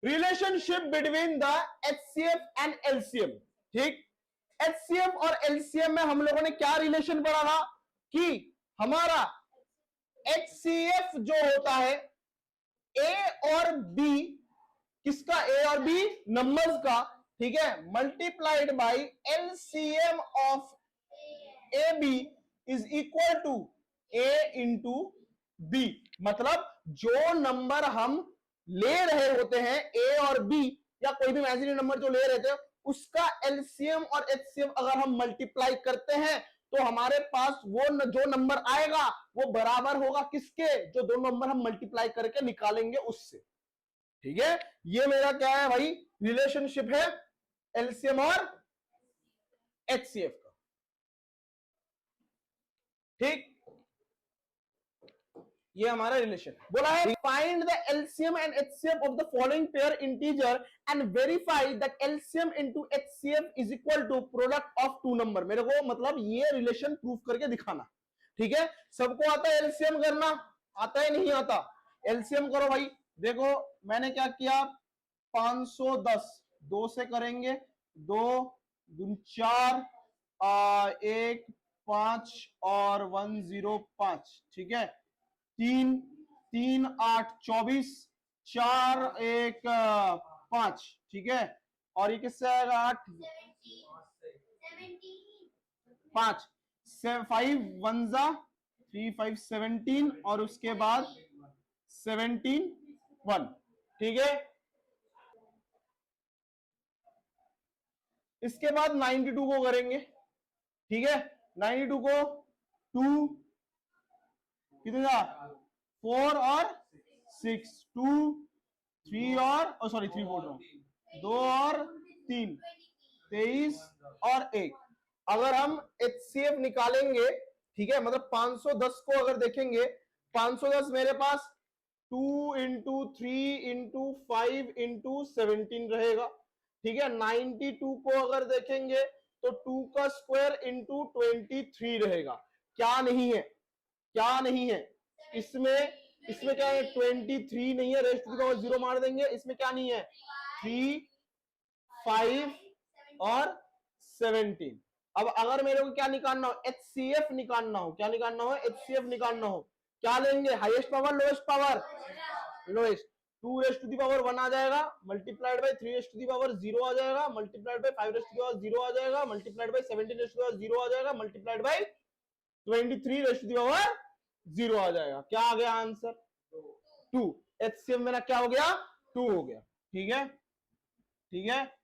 Relationship between the HCF and LCM. ठीक, HCF और LCM में हम लोगों ने क्या रिलेशन पढ़ा था कि हमारा एचसीएफ जो होता है ए और बी, किसका, ए और बी नंबर्स का, ठीक है, multiplied by LCM of A B is equal to A into B. मतलब जो नंबर हम ले रहे होते हैं ए और बी, या कोई भी इमेजिनरी नंबर जो ले रहे थे, उसका एलसीएम और एचसीएम अगर हम मल्टीप्लाई करते हैं तो हमारे पास वो जो नंबर आएगा वो बराबर होगा किसके, जो दो नंबर हम मल्टीप्लाई करके निकालेंगे उससे। ठीक है, ये मेरा क्या है भाई, रिलेशनशिप है एलसीएम और एचसीएफ का। ठीक, ये हमारा रिलेशन बोला है, find the LCM and HCF of the following pair integer and verify that LCM into HCF is equal to product of two number. मेरे को मतलब ये रिलेशन प्रूफ करके दिखाना। ठीक है, सबको आता है एलसीएम करना, आता है नहीं आता, एलसीएम करो भाई। देखो मैंने क्या किया, 510 2 से करेंगे, 2 दूनी 4, 1 5 और 105। ठीक है, 3 3 8 24, 4 1 5। ठीक है, और ये किससे आएगा, 8 5 5 1 3 5 17 और उसके बाद 17 1। ठीक है, इसके बाद 92 को करेंगे। ठीक है, 92 को 2 कितना, 4 और 6, 2 3 और सॉरी 3 बोल रहा हूं, 2 और 3 23 और 1। अगर हम एचसीएफ निकालेंगे, ठीक है, मतलब 510 को अगर देखेंगे, 510 मेरे पास 2 इंटू 3 इंटू 5 इंटू 17 रहेगा। ठीक है, 92 को अगर देखेंगे तो 2 का स्क्वायर इंटू 23 रहेगा। क्या नहीं है, क्या नहीं है इसमें, इसमें क्या है, 23 नहीं है, रेस्ट टू द पावर 0 मार देंगे। इसमें क्या नहीं है, 3 5 और 17। अब अगर मेरे को क्या निकालना हो, एचसीएफ निकालना हो, क्या निकालना हो, एचसीएफ निकालना हो, क्या लेंगे, highest power lowest power, lowest. 2 raised to the power 1 आ जाएगा, multiplied by 3 raised to the power 0 आ जाएगा, multiplied by 5 raised to the power 0 आ जाएगा, multiplied by 17 raised to the power 0 आ जाएगा, multiplied by 23 raised to the power 0 आ जाएगा। क्या आ गया आंसर, 2। एचसीएफ मेरा क्या हो गया, 2 हो गया। ठीक है, ठीक है।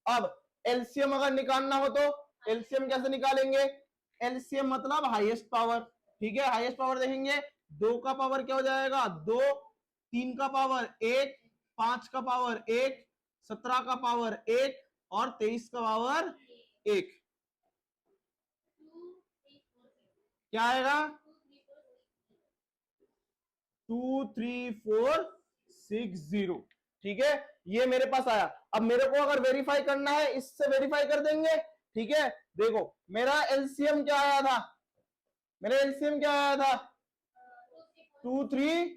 अब एलसीएम अगर निकालना हो तो एलसीएम कैसे निकालेंगे, एलसीएम मतलब हाईएस्ट पावर। ठीक है, हाईएस्ट पावर देखेंगे, 2 का पावर क्या हो जाएगा, 2, 3 का पावर 1, 5 का पावर 1, 17 का पावर 1 और 23 का पावर 1। क्या आएगा, 2 3 4 6 0। ठीक है, ये मेरे पास आया। अब मेरे को अगर वेरीफाई करना है, इससे वेरीफाई कर देंगे। ठीक है, देखो मेरा एलसीएम क्या आया था, मेरा एलसीएम क्या आया था, 2 3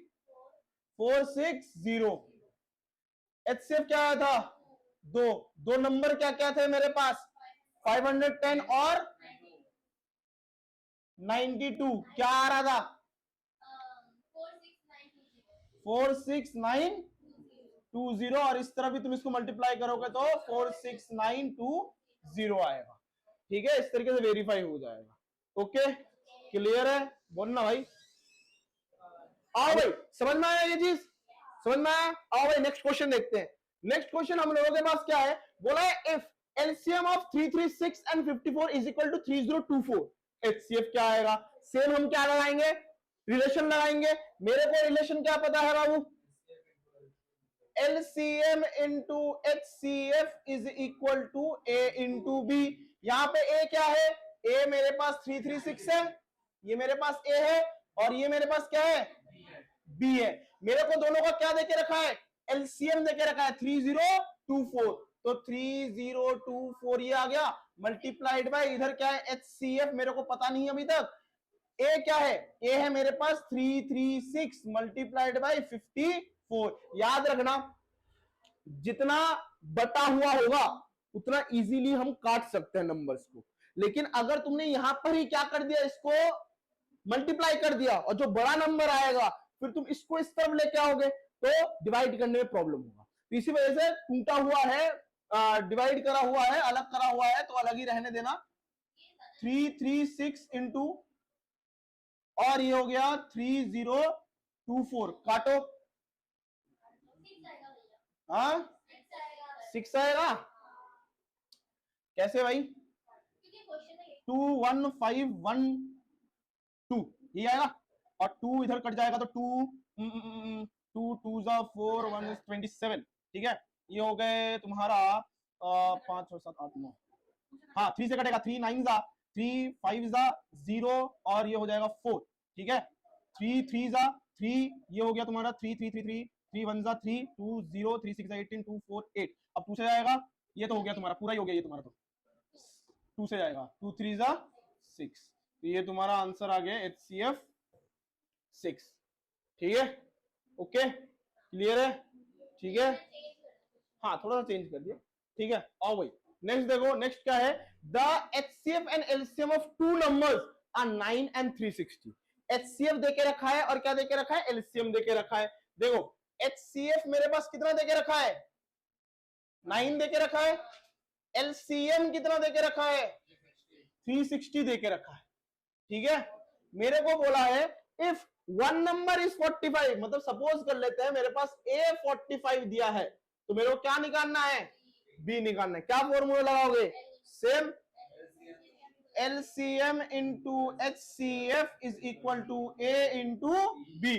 4 6 0। एचसीएफ क्या आया था, 2। दो नंबर क्या क्या थे मेरे पास, 510 और 92। क्या आ रहा था, 46920, और इस तरह भी तुम इसको मल्टीप्लाई करोगे तो 46920 आएगा। ठीक है, इस तरीके से वेरीफाई हो जाएगा। ओके, क्लियर है, बोलना भाई। आओ भाई, समझ में आया ये चीज, समझ में आया। आओ भाई नेक्स्ट क्वेश्चन देखते हैं। नेक्स्ट क्वेश्चन हम लोगों के पास क्या है, बोला है if LCM of 336 and 54 is equal to 3024, HCF क्या आएगा। सेम हम क्या लगाएंगे, रिलेशन लगाएंगे। मेरे को रिलेशन क्या पता है बाबू, LCM into HCF is equal to A into B. यहां पे ए क्या है, ए मेरे पास 336 है, ये मेरे पास ए है, और ये मेरे पास क्या है, बी है। मेरे को दोनों का क्या देके रखा है, एलसीएम देके रखा है 3024, तो 3024 ये आ गया, मल्टीप्लाइड बाय इधर क्या है, एचसीएफ मेरे को पता नहीं अभी तक। ए क्या है, ए है मेरे पास 336 मल्टीप्लाइड बाय 54। याद रखना जितना बटा हुआ होगा उतना इजीली हम काट सकते हैं नंबर्स को। लेकिन अगर तुमने यहां पर ही क्या कर दिया, इसको मल्टीप्लाई कर दिया और जो बड़ा नंबर आएगा फिर तुम इसको इस तरफ लेके आओगे तो डिवाइड करने में प्रॉब्लम होगा। तो इसी वजह से टूटा हुआ है, डिवाइड करा हुआ है, अलग करा हुआ है तो अलग ही रहने देना। 336 इंटू और ये हो गया 3024, काटो। हाँ 6 आएगा कैसे भाई? 21512 ये आएगा और 2 इधर कट जाएगा तो 2 2 4 1 27, ठीक है। ये हो गए तुम्हारा 5 6 7 8 9, हाँ 3 से कटेगा, 3 9 जा 3 5 जा 0 और ये हो जाएगा 4, ठीक है। 3 3 जा 3, ये हो गया तुम्हारा 3 3 3 3 3 1 जा 3 2 0 3 6 18 2 4 8। अब 2 से जाएगा, ये तो हो गया तुम्हारा पूरा ही हो गया, ये तुम्हारा तो 2 से जाएगा 2 3 जा 6, तो ये तुम्हारा आंसर आ गया HCF 6, ठीक है। ओके क्लियर है, ठीक है। हाँ थोड़ा सा चेंज कर दिया, ठीक है। आओ भाई नेक्स्ट देखो, नेक्स्ट क्या है? The HCF and LCM of two numbers are 9 and 360। HCF देके रखा है और क्या देके रखा है? LCM देके रखा है। देखो HCF मेरे पास कितना देके रखा है? 9 देके रखा है। LCM कितना देके रखा है? 360 देके रखा है, ठीक है। मेरे को बोला है इफ वन नंबर इज 45, मतलब सपोज कर लेते हैं मेरे पास A 45 दिया है तो मेरे को क्या निकालना है? B निकालना है। क्या फॉर्मूला लगाओगे? Same, LCM into HCF is equal to A into B।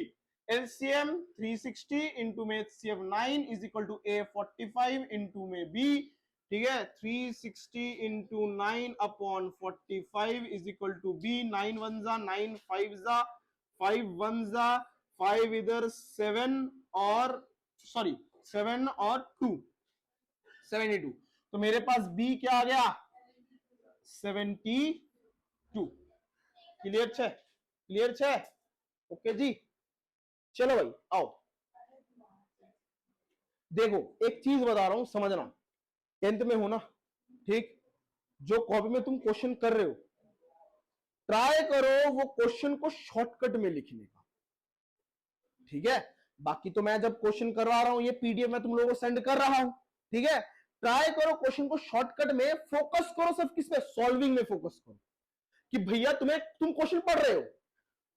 LCM 360 into में HCF 9 is equal to A 45 into में B, ठीक है। 360 into 9 upon 45 is equal to B। 9 1 जा 9 5 जा 5 1 जा 5 इधर 7 और 2 72, तो मेरे पास B क्या आ गया? 72। क्लियर छे? क्लियर छे? ओके जी, चलो भाई आओ देखो एक चीज बता रहा हूं समझना, 10th में हो ना, ठीक। जो कॉपी में तुम क्वेश्चन कर रहे हो ट्राई करो वो क्वेश्चन को शॉर्टकट में लिखने का, ठीक है। बाकी तो मैं जब क्वेश्चन करवा रहा हूं ये PDF में तुम लोगों को सेंड कर रहा हूं, ठीक है। ट्राई करो क्वेश्चन को शॉर्टकट में, फोकस करो सिर्फ किस पे? सॉल्विंग में फोकस करो कि भैया तुम क्वेश्चन पढ़ रहे हो।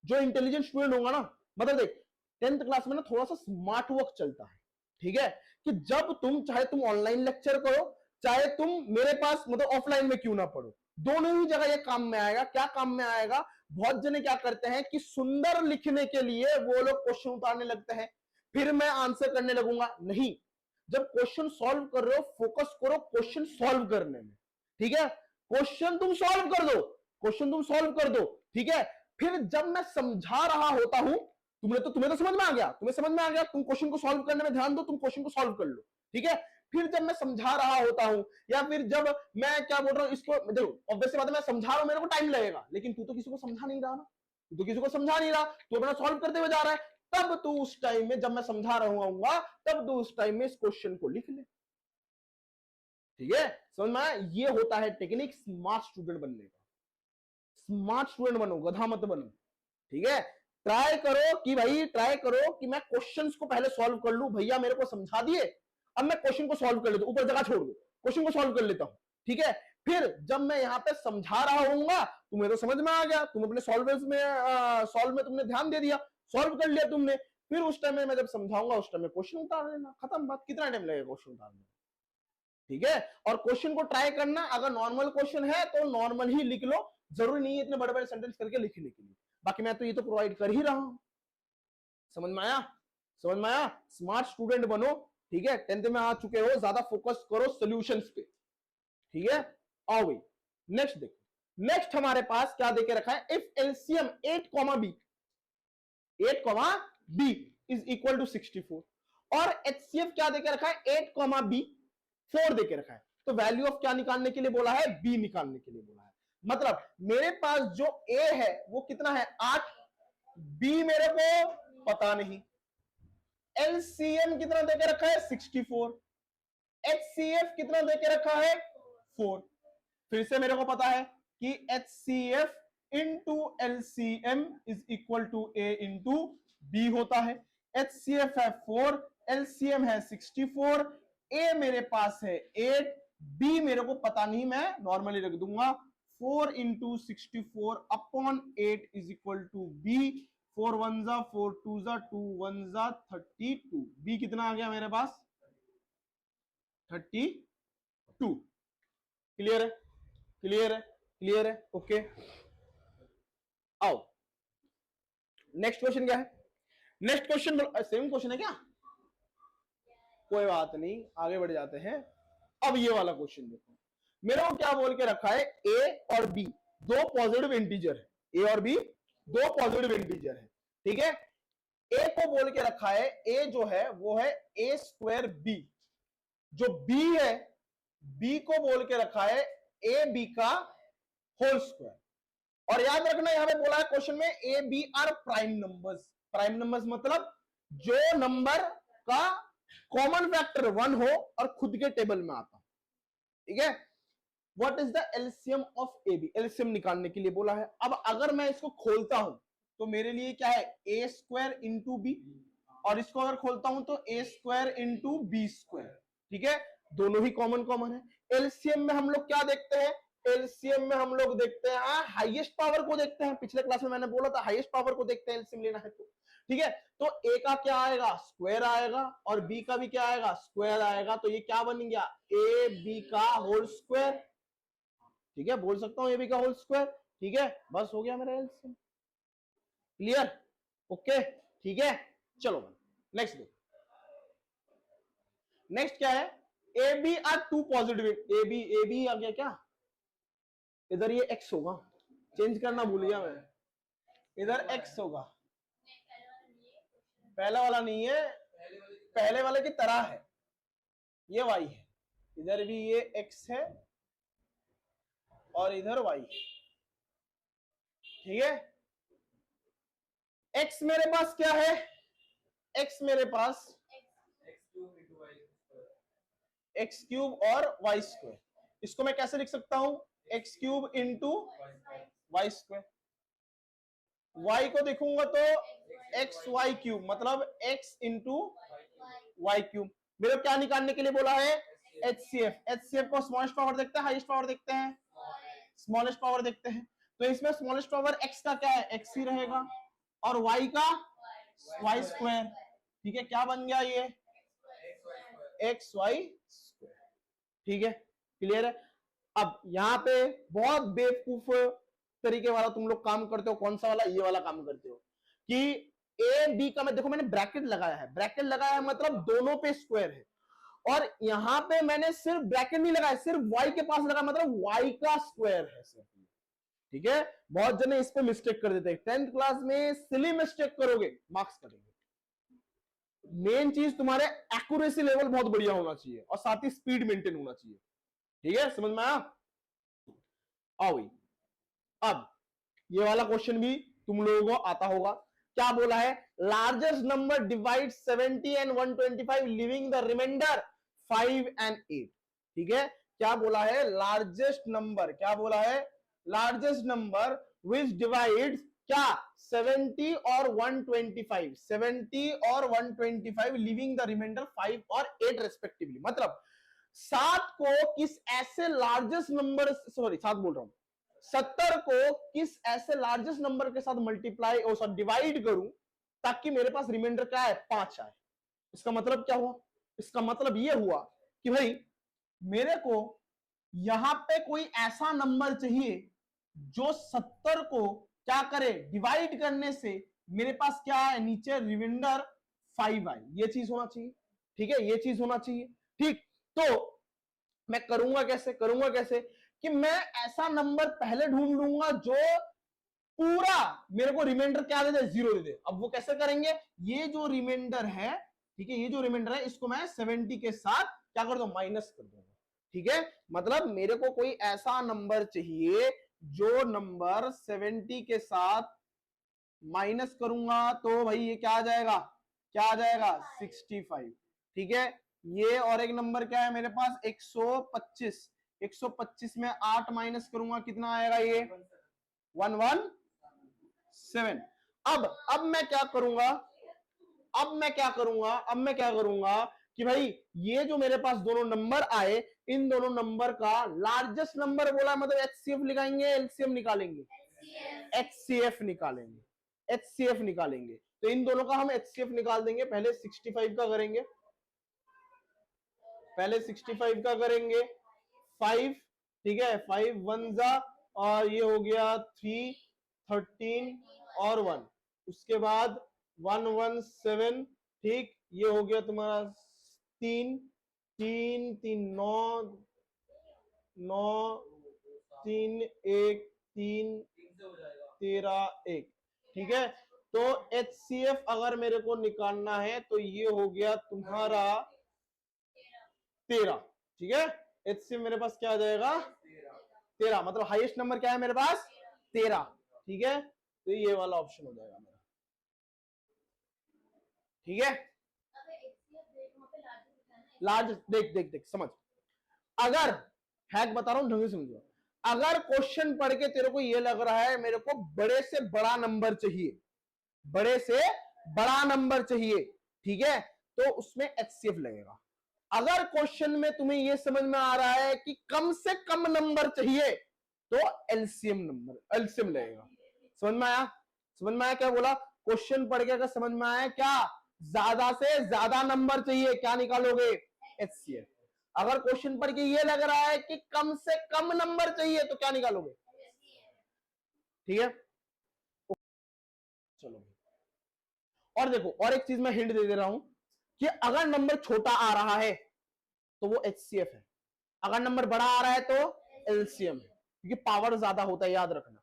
जो इंटेलिजेंट स्टूडेंट होगा ना, मतलब देख 10th क्लास में ना थोड़ा सा स्मार्ट वर्क चलता है, ठीक है। कि जब चाहे तुम ऑनलाइन लेक्चर करो चाहे तुम मेरे पास मतलब ऑफलाइन में क्यों ना पढ़ो, दोनों ही जगह ये काम में आएगा। क्या काम में आएगा? बहुत जने क्या करते हैं कि सुंदर लिखने के लिए वो लोग क्वेश्चन उतारने लगते हैं, फिर मैं आंसर करने लगूंगा। नहीं, जब क्वेश्चन सॉल्व कर रहे हो फोकस करो क्वेश्चन सॉल्व करने में, ठीक है। क्वेश्चन तुम सॉल्व कर दो, क्वेश्चन तुम सॉल्व कर दो, ठीक है। फिर जब मैं समझा रहा होता हूं, तुम्हें तो समझ में आ गया, तुम्हें समझ में आ गया, तुम क्वेश्चन को सॉल्व करने में ध्यान दो, तुम क्वेश्चन को सॉल्व कर लो, ठीक है। फिर जब मैं समझा रहा होता हूं या फिर जब मैं क्या बोल रहा हूं, इसको देखो ऑब्वियस बात है मैं समझा रहा हूं, मेरे को टाइम लगेगा, लेकिन तू तो किसी को समझा नहीं रहा ना, तू तो किसी को समझा नहीं रहा, तू अपना सॉल्व करते हुए जा रहा है। तब तू उस टाइम में जब मैं समझा रहूंगा तब तू उस टाइम में इस क्वेश्चन को लिख ले, ठीक है। समझ में आया? ये होता है टेक्निक स्मार्ट स्टूडेंट बनने का। स्मार्ट स्टूडेंट बनो, गधा मत बनो, ठीक है। ट्राई करो कि भाई ट्राई करो कि मैं क्वेश्चंस को पहले सॉल्व कर लूं। भैया मेरे को समझा दिए, अब मैं क्वेश्चन को सॉल्व कर लेता हूं, ऊपर जगह छोड़ दो, क्वेश्चन को सॉल्व कर लेता हूं, ठीक है। फिर जब मैं यहां पे समझा रहा होऊंगा तुम्हें तो समझ में आ गया, तुम अपने सॉल्व में तुमने ध्यान दे दिया, सॉल्व कर लिया तुमने। फिर उस टाइम में मैं जब समझाऊंगा उस टाइम में क्वेश्चन उतार लेना, खत्म बात। कितना टाइम लगेगा क्वेश्चन उतारने में, ठीक है। और क्वेश्चन को ट्राई करना, अगर नॉर्मल क्वेश्चन है तो नॉर्मल ही लिख लो, जरूरी नहीं है इतने बड़े बड़े सेंटेंस करके लिखने के लिए। बाकी मैं तो ये तो प्रोवाइड कर ही रहा हूं। समझ में आया? समझ में आया? स्मार्ट स्टूडेंट बनो, ठीक है। 10th में आ चुके हो, ज्यादा फोकस करो सॉल्यूशंस पे, ठीक है। आओ भाई नेक्स्ट देखो, नेक्स्ट हमारे पास क्या देके रखा है? If LCM 8, B is equal to 64 और HCF क्या देके रखा है? 8, B 4 देके रखा है। तो वैल्यू ऑफ क्या निकालने के लिए बोला है? B निकालने के लिए बोला है। मतलब मेरे पास जो A है वो कितना है? 8, B मेरे को पता नहीं, LCM कितना देके रखा है? 64, HCF कितना देके रखा है 4। फिर से मेरे को पता है कि HCF into LCM is equal to A into B होता है। HCF है 4, LCM है 64, A मेरे पास है 8, B मेरे को पता नहीं, मैं नॉर्मली रख दूंगा 4 into 64 upon 8 is equal to B। 4 1 जा 4 2 जा 2 1 जा 32। B कितना आ गया मेरे पास 32। क्लियर है, क्लियर है, क्लियर है, ओके। आओ नेक्स्ट क्वेश्चन क्या है। नेक्स्ट क्वेश्चन सेम क्वेश्चन है क्या, कोई बात नहीं, आगे बढ़ जाते हैं। अब ये वाला क्वेश्चन देखो, मेरे को क्या बोल के रखा है, ए और बी दो पॉजिटिव इंटीजर है, ए और बी दो पॉजिटिव इंटीजर है, ठीक है। ए को बोल के रखा है, ए जो है वो है ए स्क्वायर बी, जो बी है बी को बोल के रखा है ए बी का होल स्क्वायर। और याद रखना यहां पे बोला है क्वेश्चन में A B are prime numbers. Prime numbers मतलब जो नंबर का कॉमन फैक्टर 1 हो और खुद के टेबल में आता, ठीक है। What is the LCM of A B, LCM निकालने के लिए बोला है। अब अगर मैं इसको खोलता हूं तो मेरे लिए क्या है ए स्क्वायर इंटू बी, और इसको अगर खोलता हूं तो ए स्क्वायर इंटू बी स्क्वायर, ठीक है। दोनों ही कॉमन कॉमन है। एलसीएम में हम लोग क्या देखते हैं, एलसीएम में हम लोग देखते हैं हाईएस्ट पावर को देखते हैं। पिछले क्लास में मैंने बोला था हाईएस्ट पावर को देखते हैं एलसीएम लेना है तो, ठीक है। तो ए का क्या आएगा स्क्वायर आएगा, और बी का भी क्या आएगा स्क्वायर आएगा। तो ये क्या बन गया ए बी का होल स्क्वायर, ठीक है, बोल सकता हूं ए बी का होल स्क्वायर, ठीक है। बस हो गया मेरा एलसीएम, क्लियर, ओके, ठीक है। चलो नेक्स्ट देखो, नेक्स्ट क्या है, A B are two positive, A B आ गया क्या, इधर ये x होगा, चेंज करना भूल गया मैं, इधर x होगा, पहला वाला नहीं है, पहले वाले की तरह है, ये y है, इधर भी ये x है और इधर y है, ठीक है। x मेरे पास क्या है, x मेरे पास x क्यूब और y स्क्वायर। इसको मैं कैसे लिख सकता हूं, x cube into y square. Y को देखूंगा तो एक्स वाई क्यूब, मतलब एक्स इंटू वाई क्यूब। मेरे को क्या निकालने के लिए बोला है एचसीएफ। एचसीएफ को स्मॉलेस्ट पावर देखते हैं हाईएस्ट पावर देखते हैं, स्मॉलेस्ट पावर देखते हैं। तो इसमें स्मॉलेस्ट पावर एक्स का क्या है एक्स ही रहेगा, और वाई का वाई स्क्वायर, ठीक है। क्या बन गया ये एक्स वाई स्क्वायर, ठीक है, क्लियर है। अब यहां पे बहुत बेवकूफ तरीके वाला तुम लोग काम करते हो, कौन सा वाला, ये वाला काम करते हो कि ए बी का, मैं देखो मैंने ब्रैकेट लगाया है, ब्रैकेट लगाया है मतलब दोनों पे स्क्वायर है, और यहां पे मैंने सिर्फ ब्रैकेट नहीं लगाया, सिर्फ वाई के पास लगा मतलब वाई का स्क्वायर है सिर्फ, ठीक है। बहुत जने इस पे मिस्टेक कर देते हैं, 10th क्लास में सिली मिस्टेक करोगे मार्क्स कटेंगे। मेन चीज तुम्हारे एक्यूरेसी लेवल बहुत बढ़िया होना चाहिए और साथ ही स्पीड मेंटेन होना चाहिए, ठीक है, समझ में आया। आओ अब ये वाला क्वेश्चन भी तुम लोगों को आता होगा। क्या बोला है, largest number divide 70 and 125 leaving the remainder 5 and 8, ठीक है। क्या बोला है लार्जेस्ट नंबर, क्या बोला है लार्जेस्ट नंबर विच डिवाइड्स क्या 70 और 125, 70 और 125 लिविंग द रिमाइंडर 5 और 8 रेस्पेक्टिवली। मतलब 7 को किस ऐसे लार्जेस्ट नंबर, सॉरी 7 बोल रहा हूं, 70 को किस ऐसे लार्जेस्ट नंबर के साथ मल्टीप्लाई और सॉरी डिवाइड करूं ताकि मेरे पास रिमाइंडर क्या है 5 आए। इसका मतलब क्या हुआ, इसका मतलब यह हुआ कि भाई मेरे को यहां पे कोई ऐसा नंबर चाहिए जो 70 को क्या करे डिवाइड करने से मेरे पास क्या है नीचे रिमाइंडर 5 आए, ये चीज होना चाहिए, ठीक है, ये चीज होना चाहिए, ठीक। तो मैं करूंगा कैसे, करूंगा कैसे कि मैं ऐसा नंबर पहले ढूंढ लूंगा जो पूरा मेरे को रिमाइंडर क्या दे दे, 0 दे दे। अब वो कैसे करेंगे, ये जो रिमाइंडर है, ठीक है, ये जो रिमाइंडर है इसको मैं 70 के साथ क्या कर दूं माइनस कर दूंगा, ठीक है। मतलब मेरे को कोई ऐसा नंबर चाहिए जो नंबर 70 के साथ माइनस करूंगा तो भाई ये क्या आ जाएगा, क्या आ जाएगा 65, ठीक है। ये और एक नंबर क्या है मेरे पास 125। 125 में 8 माइनस करूंगा कितना आएगा ये 117। अब मैं क्या करूंगा कि भाई ये जो मेरे पास दोनों नंबर आए इन दोनों नंबर का लार्जेस्ट नंबर बोला मतलब एचसीएफ निकालेंगे एलसीएम निकालेंगे एचसीएफ निकालेंगे। तो इन दोनों का हम एचसीएफ निकाल देंगे। पहले 65 का करेंगे 5 ठीक है 5 1 जा और ये हो गया 3 13 और 1 उसके बाद 117 ठीक ये हो गया तुम्हारा 3 3 3 9 9 3 1 3 13 1 ठीक है। तो एचसीएफ अगर मेरे को निकालना है तो ये हो गया तुम्हारा 13 ठीक है। एचसीएफ मेरे पास क्या आ जाएगा 13 मतलब हाईएस्ट नंबर क्या है मेरे पास 13 ठीक है। तो ये वाला ऑप्शन हो जाएगा मेरा ठीक है। लार्ज देख समझ अगर हैक बता रहा हूं ढंग से समझो। अगर क्वेश्चन पढ़ के तेरे को ये लग रहा है मेरे को बड़े से बड़ा नंबर चाहिए ठीक है तो उसमें एचसीएफ लगेगा। अगर क्वेश्चन में तुम्हें ये समझ में आ रहा है कि कम से कम नंबर चाहिए तो एलसीएम लगेगा। समझ में आया क्या बोला। क्वेश्चन पढ़ के अगर समझ में आया क्या ज्यादा से ज्यादा नंबर चाहिए क्या निकालोगे एचसीएफ। अगर क्वेश्चन पढ़ के ये लग रहा है कि कम से कम नंबर चाहिए तो क्या निकालोगे ठीक है। चलो और देखो और एक चीज मैं हिंट दे रहा हूं कि अगर नंबर छोटा आ रहा है तो वो एचसीएफ है, अगर नंबर बड़ा आ रहा है तो एलसीएम है क्योंकि पावर ज्यादा होता है याद रखना।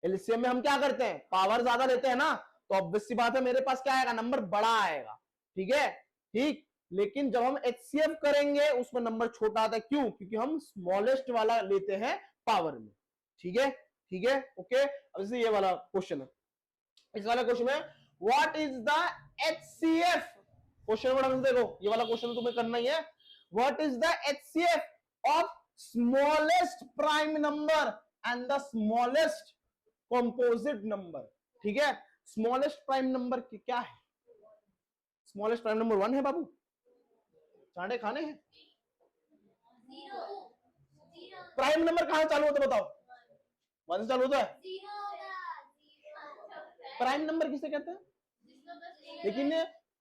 एलसीएम में हम क्या करते हैं पावर ज्यादा लेते हैं ना तो ऑब्वियस सी बात है मेरे पास क्या आएगा नंबर बड़ा आएगा ठीक है ठीक। लेकिन जब हम एचसीएफ करेंगे उसमें नंबर छोटा आता है क्यों क्योंकि हम स्मॉलेस्ट वाला लेते हैं पावर में ठीक है ओके। अब जैसे ये वाला क्वेश्चन है इस वाला क्वेश्चन में what is the HCF question बड़ा देखो ये वाला क्वेश्चन तुम्हें करना ही है। What is the HCF of smallest prime number and the smallest composite number ठीक है। स्मॉलेस्ट प्राइम नंबर क्या है स्मॉलेस्ट प्राइम नंबर 1 है बाबू चांडे खाने हैं। प्राइम नंबर कहां चालू होता है बताओ 1 से चालू होता है। प्राइम नंबर किसे कहते हैं लेकिन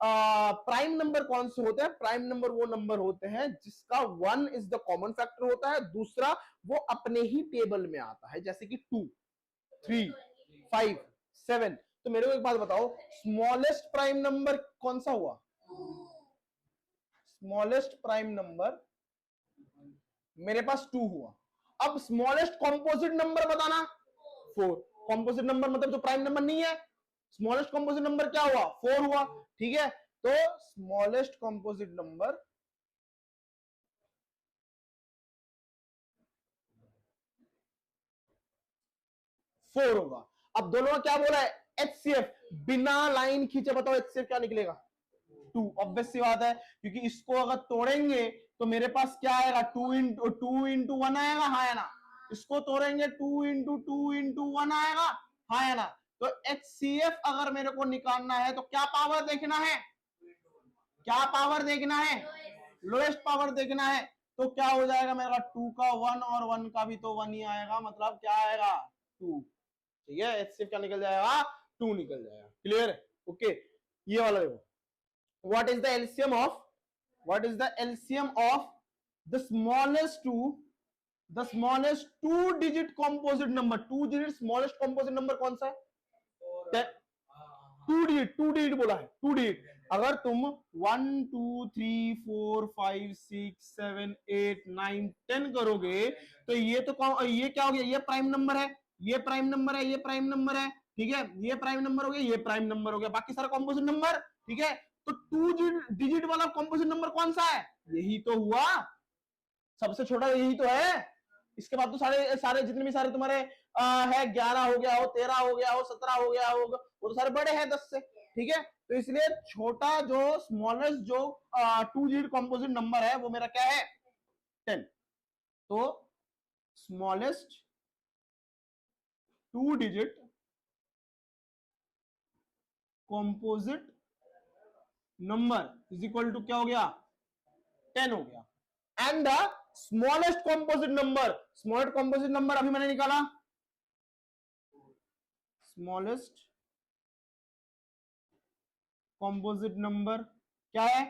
प्राइम नंबर कौन से होते हैं प्राइम नंबर वो नंबर होते हैं जिसका 1 इज द कॉमन फैक्टर होता है दूसरा वो अपने ही टेबल में आता है जैसे कि 2 3 5 7। तो मेरे को एक बात बताओ स्मॉलेस्ट प्राइम नंबर कौन सा हुआ स्मॉलेस्ट प्राइम नंबर मेरे पास 2 हुआ। अब स्मॉलेस्ट कॉम्पोजिट नंबर बताना 4। कॉम्पोजिट नंबर मतलब जो प्राइम नंबर नहीं है स्मॉलेस्ट कॉम्पोजिट नंबर क्या हुआ 4 हुआ ठीक है। तो स्मॉलेस्ट कॉम्पोजिट नंबर फोर होगा। अब दोनों का क्या बोला है एचसीएफ बिना लाइन खींचे बताओ एचसीएफ क्या निकलेगा 2। ऑब्वियस सी बात है क्योंकि इसको अगर तोड़ेंगे तो मेरे पास क्या आएगा 2 इंटू 1 आएगा हाँ या ना। इसको तोड़ेंगे 2 इंटू 1 आएगा हाँ या ना। तो एचसीएफ अगर मेरे को निकालना है तो क्या पावर देखना है लोएस्ट पावर देखना है। तो क्या हो जाएगा मेरा 2 का 1 और 1 का भी तो 1 ही आएगा मतलब क्या आएगा 2 ठीक है। एचसीएफ क्या निकल जाएगा 2 निकल जाएगा क्लियर ओके। ये वाला देखो what is the LCM of the smallest two digit composite number 2 digit smallest composite number कौन सा है 2 digit बोला है 2 digit। अगर तुम 1 2 3 4 5 6 7 8 9 10 करोगे तो ये तो ये क्या हो गया ये प्राइम नंबर है ये प्राइम नंबर है ठीक है। ये प्राइम नंबर हो गया ये प्राइम नंबर हो गया बाकी सारा कॉम्पोजिट नंबर ठीक है। तो 2 डिजिट वाला कॉम्पोजिट नंबर कौन सा है यही तो हुआ सबसे छोटा यही तो है। इसके बाद तो सारे जितने भी सारे तुम्हारे है 11 हो गया हो 13 हो गया हो 17 हो गया हो वो तो सारे बड़े हैं 10 से ठीक है। तो इसलिए छोटा जो स्मॉलेस्ट जो 2 डिजिट कॉम्पोजिट नंबर है वो मेरा क्या है 10। तो smallest 2 digit composite number is equal to क्या हो गया 10 हो गया। And the smallest composite number अभी मैंने निकाला, स्मॉलेस्ट कॉम्पोजिट नंबर क्या है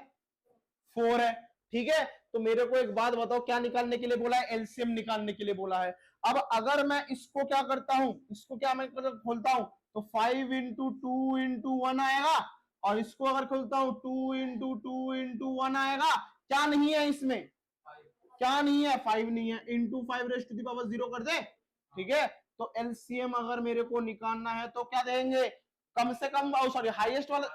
4 है। ठीक है, तो मेरे को एक बात बताओ, क्या निकालने के लिए बोला है एलसीएम निकालने के लिए बोला है। अब अगर मैं इसको क्या करता हूं, इसको क्या मैं खोलता हूं तो 5 इंटू 2 इंटू 1 आएगा, और इसको अगर खोलता हूं 2 इंटू 2 इंटू 1 आएगा। क्या नहीं है इसमें, क्या नहीं है 5 नहीं है, into 5 raise to the power 0 कर दे। ठीक है, तो एलसीएम अगर मेरे को निकालना है तो क्या देंगे, कम से कम सॉरी हाईएस्ट वाला,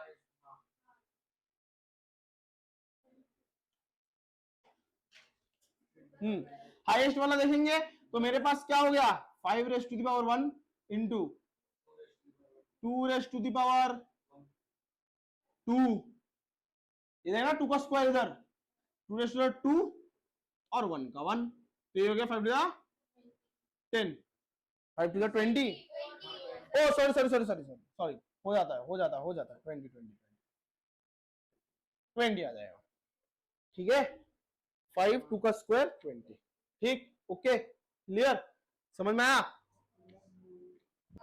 हाईएस्ट वाला देखेंगे तो मेरे पास क्या हो गया 5 raise to the power 1 into 2 raise to the power 2, इधर ना 2 का स्क्वायर इधर 2 रेज़ टू द पावर 2 और 1 का 1, तो ये हो गया 5 टू द 10, 5 टू द 20। Oh sorry sorry sorry sorry sorry, हो जाता है 20 आ जाएगा। ठीक है, 5 2 का स्क्वायर 20। ठीक, ओके, क्लियर, समझ में आया,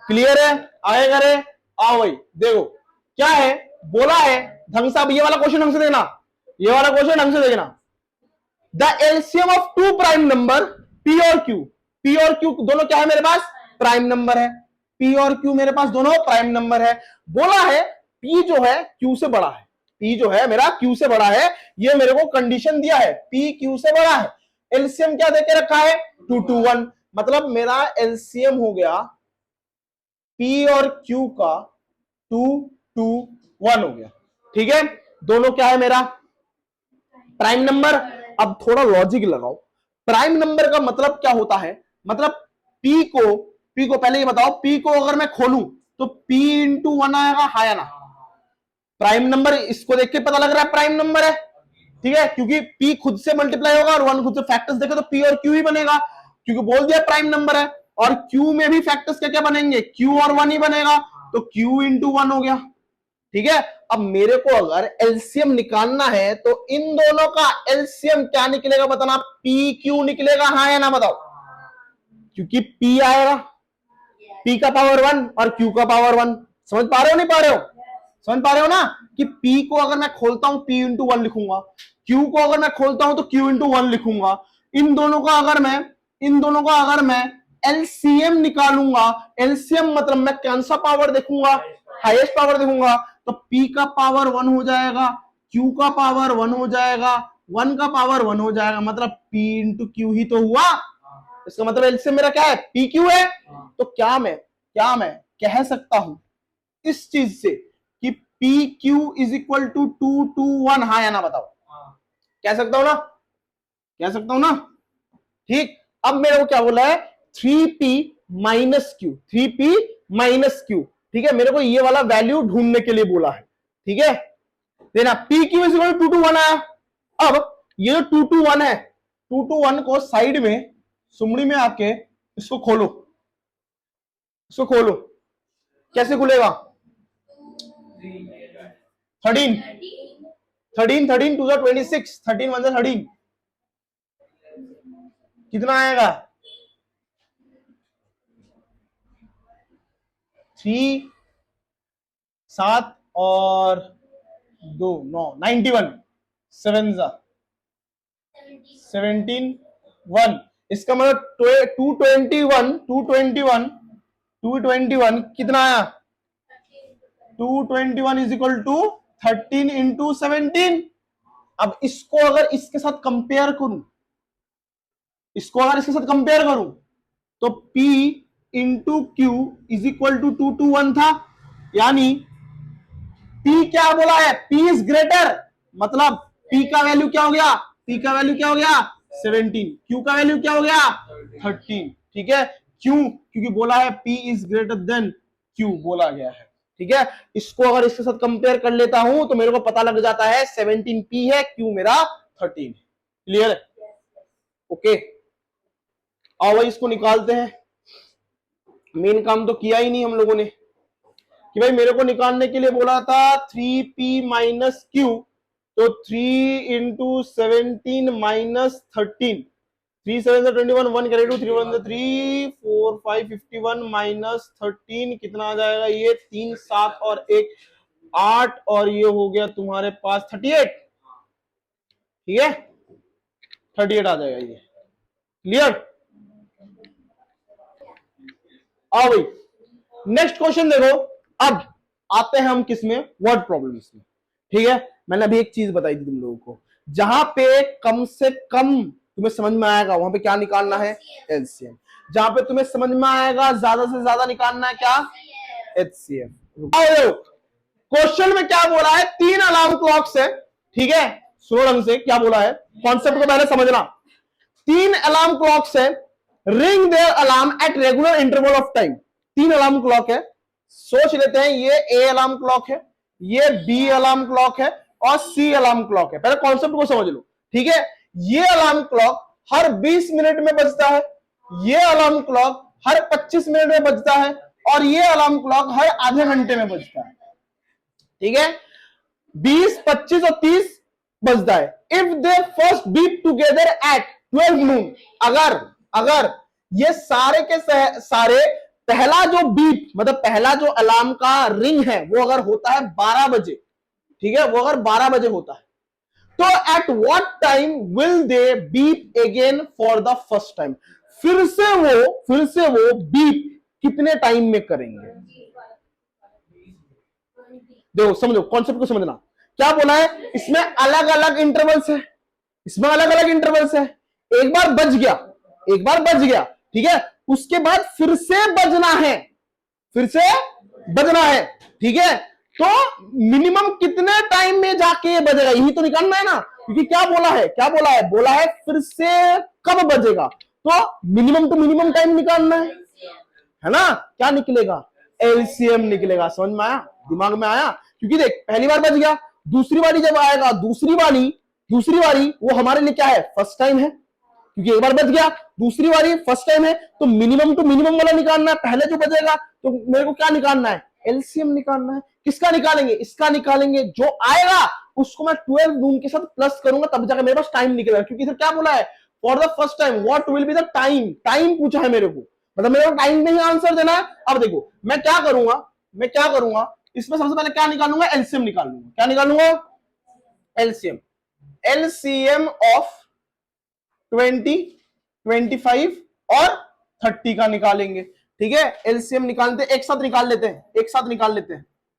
क्लियर है, आगे करे, आओ भाई देखो क्या है, बोला है ढंग से। अब ये वाला क्वेश्चन ढंग से देखना, ये वाला क्वेश्चन ढंग से देखना। The LCM of two prime number P और क्यू, पी और क्यू दोनों क्या है मेरे पास प्राइम नंबर है, पी और क्यू मेरे पास दोनों प्राइम नंबर है। बोला है पी जो है क्यू से बड़ा है, पी जो है मेरा क्यू से बड़ा है, ये मेरे को कंडीशन दिया है पी क्यू से बड़ा है। एलसीएम क्या देके रखा है 2 to 1, मतलब मेरा एलसीएम हो गया P और Q का 2 to 1 हो गया। ठीक है, दोनों क्या है मेरा प्राइम नंबर। अब थोड़ा लॉजिक लगाओ, प्राइम नंबर का मतलब क्या होता है, मतलब P को पहले ये बताओ, P को अगर मैं खोलूं तो P इंटू 1 आएगा, हाया ना, प्राइम नंबर इसको देख के पता लग रहा है प्राइम नंबर है। ठीक है, क्योंकि P खुद से मल्टीप्लाई होगा और 1 खुद से, फैक्टर्स देखे तो P और Q ही बनेगा, क्योंकि बोल दिया प्राइम नंबर है। और Q में भी फैक्टर्स क्या क्या बनेंगे, Q और 1 ही बनेगा, तो Q इंटू 1 हो गया। ठीक है, अब मेरे को अगर एलसीएम निकालना है तो इन दोनों का एलसीएम क्या निकलेगा बताना, पी क्यू निकलेगा, हाँ या ना बताओ, क्योंकि P आएगा, P का पावर 1 और Q का पावर 1। समझ पा रहे हो, नहीं पा रहे हो, समझ पा रहे हो ना, कि P को अगर मैं खोलता हूं P इंटू 1 लिखूंगा, Q को अगर मैं खोलता हूं तो Q इंटू 1 लिखूंगा। इन दोनों का अगर मैं एलसीएम निकालूंगा, एलसीएम मतलब मैं कौन सा पावर देखूंगा, हाईएस्ट पावर देखूंगा, तो P का पावर 1 हो जाएगा, Q का पावर 1 हो जाएगा, 1 का पावर 1 हो जाएगा, मतलब P इंटू क्यू ही तो हुआ। इसका मतलब एलसीएम मेरा क्या है पी क्यू है। तो क्या मैं कह सकता हूं इस चीज से कि P Q is equal to 2 to 1, हाँ या ना बताओ, कह सकता हूं ना, कह सकता हूं ना। ठीक, अब मेरे को क्या बोला है 3p minus Q, 3p minus Q. ठीक है, मेरे को ये वाला वैल्यू ढूंढने के लिए बोला है। ठीक है, देना P Q is equal to 2 to 1 आया। अब ये जो 2 to 1 है, 2 to 1 को साइड में सुमड़ी में आके इसको खोलो, इसको खोलो, कैसे खुलेगा 13 13 टू 26, 13 1 13, कितना आएगा 3 7 और 2 9 91, 7 17 1। इसका मतलब 221 कितना आया 221 इज इक्वल टू 13 इंटू 17। अब इसको अगर इसके साथ कंपेयर करूं, इसको अगर इसके साथ कंपेयर करूं तो P into Q is equal to 2 to 1 था, यानी P क्या बोला है P इज ग्रेटर, मतलब P का वैल्यू क्या हो गया, P का वैल्यू क्या हो गया 17, Q का वैल्यू क्या हो गया 13। ठीक है, क्यों, क्योंकि बोला है P is greater than Q बोला गया है। ठीक है, इसको अगर इसके साथ कंपेयर कर लेता हूं तो मेरे को पता लग जाता है 17p है, Q मेरा 13। क्लियर है? ओके, आओ भाई इसको निकालते हैं। मेन काम तो किया ही नहीं हम लोगों ने कि भाई मेरे को निकालने के लिए बोला था 3p माइनस क्यू, तो 3 इंटू 17 माइनस 13, 3 7 से 21, 1 कैरी टू 3 1 से 3 4 5 51 माइनस 13 कितना आ जाएगा? ये 3 7 और 1 8 और ये हो गया तुम्हारे पास 38। ठीक है, 38 आ जाएगा ये। क्लियर? आओ भाई नेक्स्ट क्वेश्चन देखो। अब आते हैं हम किसमें? वर्ड प्रॉब्लम्स में। ठीक है, मैंने अभी एक चीज बताई थी तुम लोगों को, जहां पे कम से कम तुम्हें समझ में आएगा वहां पे क्या निकालना है? एलसीएम। जहां पे तुम्हें समझ में आएगा ज्यादा से ज्यादा निकालना है क्या? एचसीएफ। क्वेश्चन में क्या बोला है? 3 अलार्म क्लॉक्स है। ठीक है, सुनो ढंग से क्या बोला है, कॉन्सेप्ट को पहले समझना। 3 अलार्म क्लॉक्स है, ring there alarm at regular interval of time. 3 alarm clock है, सोच लेते हैं ये ए अलार्म क्लॉक है, ये बी अलार्म क्लॉक है और सी अलार्म क्लॉक है। पहले कॉन्सेप्ट को समझ लो। ठीक है, ये अलार्म क्लॉक हर 20 मिनट में बजता है, ये अलार्म क्लॉक हर 25 मिनट में बजता है और ये अलार्म क्लॉक हर आधे घंटे में बजता है। ठीक है, 20, 25 और 30 बजता है। If they first beep together at 12 नून, अगर ये सारे के सारे पहला जो बीप मतलब पहला जो अलार्म का रिंग है वो अगर होता है 12 बजे, ठीक है, वो अगर 12 बजे होता है, तो at what time will they beep again for the first time? फिर से वो बीप कितने टाइम में करेंगे? देखो समझो, कॉन्सेप्ट को समझना। क्या बोला है? इसमें अलग अलग इंटरवल्स है, इसमें अलग अलग इंटरवल्स है। एक बार बज गया, ठीक है, उसके बाद फिर से बजना है, ठीक है, तो मिनिमम कितने टाइम में जाके ये बजेगा, यही तो निकालना है ना। क्योंकि क्या बोला है फिर से कब बजेगा, तो मिनिमम टू मिनिमम टाइम निकालना है ना। क्या निकलेगा? एलसीएम निकलेगा। समझ में आया? दिमाग में आया? क्योंकि देख पहली बार बज गया, दूसरी बारी जब आएगा, दूसरी बारी वो हमारे लिए क्या है? फर्स्ट टाइम है, क्योंकि एक बार बज गया, दूसरी बारी फर्स्ट टाइम है, तो मिनिमम टू मिनिमम वाला निकालना है। पहले जो बजेगा तो मेरे को क्या निकालना है? एलसीएम निकालना है। किसका निकालेंगे? इसका निकालेंगे। जो आएगा उसको मैं 12 नून के साथ प्लस करूंगा, तब जाकर मेरे पास टाइम निकलेगा। क्योंकि इधर क्या बोला है? For the first time what will be the time पूछा है मेरे को, मतलब मेरे को टाइम में ही आंसर देना है। अब देखो मैं क्या करूंगा, इसमें सबसे पहले क्या निकालूंगा? एलसीएम निकालूंगा। क्या निकालूंगा? एलसीएम ऑफ 20, 25 और 30 का निकालेंगे। ठीक है, एलसीएम निकालते एक साथ निकाल लेते हैं,